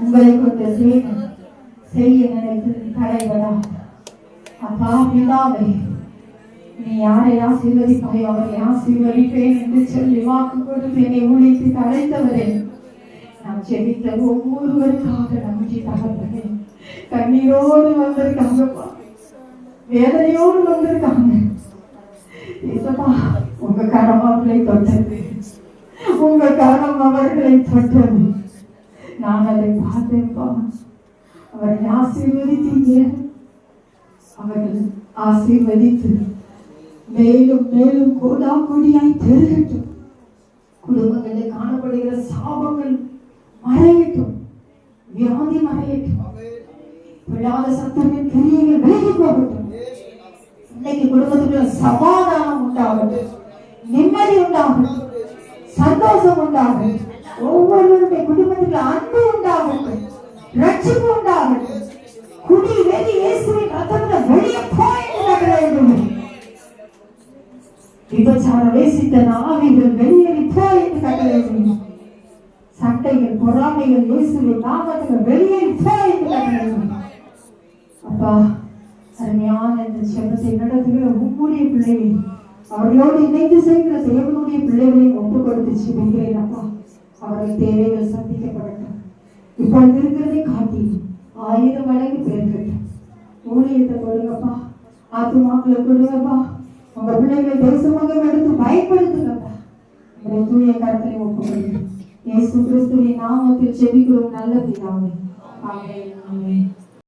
உங்களை கொண்டு செய்ய நினைத்து தடைபடா. அப்பா பிதாவே, நீ யாரை ஆசீர்வதிப்பாய் அவரை ஆசீர்வதிப்பேன் என்று சொல்லி வாக்கு கொடுத்து என்னை ஊழித்து அழைத்தவரே, நாம் செபித்த ஒவ்வொருவருக்காக நன்றி தகப்பனே. கண்ணீரோடு வந்திருக்காங்கப்பா, வேதனையோடு வந்திருக்காங்க. உங்க கரம் அவர்களை தொட்டது, உங்க கரம் அவர்களை தொட்டது. நான் அதை பார்த்தேன்ப்பா. அவரை ஆசீர்வதித்தீங்க, அவர்கள் ஆசீர்வதித்து மேலும் மேலும் கோடா கொடியாய் பெருகட்டும். குடும்பங்களில் காணப்படுகிற சாபங்கள் மறையட்டும், வியாதி மறையட்டும், விழாத சத்தமின் கிரியைகள் விலகி போகட்டும். இன்னைக்கு குடும்பத்துக்குள்ள சமாதானம் உண்டாகட்டும், நிம்மதி உண்டாகட்டும், சந்தோஷம் உண்டாகட்டும். ஒவ்வொருவருடைய குடும்பத்துக்குள்ள அன்பு உண்டாகட்டும், ரட்சிப்பு உண்டாகட்டும். குடி வெளி இயேசுவின் ரத்தத்துல வெளியே போய் விபச்சார வேசித்த ஆவிகள் வெளியேறி போய் என்று கட்டளையிடும். சட்டைகள் பொறாமைகள் இயேசுவின் நாமத்துல வெளியேறி போய் என்று கட்டளையிடும். அப்பா, அருமையான இந்த செபத்தை நடத்துகிற உங்களுடைய பிள்ளைகளை, அவர்களோடு இணைந்து செய்கிற தேவனுடைய பிள்ளைகளை ஒப்பு கொடுத்து செபிக்கிறேன். அப்பா, அவர்கள் தேவைகள் சந்திக்கப்படட்டும். இப்பொழுது இருக்கிறதை காட்டி 1000 மடங்கு பெருக்கட்டும். ஊழியத்தை கொடுங்கப்பா, ஆத்துமாக்களை கொடுங்கப்பா. உங்க பிள்ளைகளை தேசமாக எடுத்து பயன்படுத்துங்கப்பா. உங்களை தூய கருத்தை ஒப்புக்கொள்ளுங்க. இயேசு கிறிஸ்துவின் நாமத்தில் செபிக்கிறோம் நல்ல பிதாவே. ஆமென்.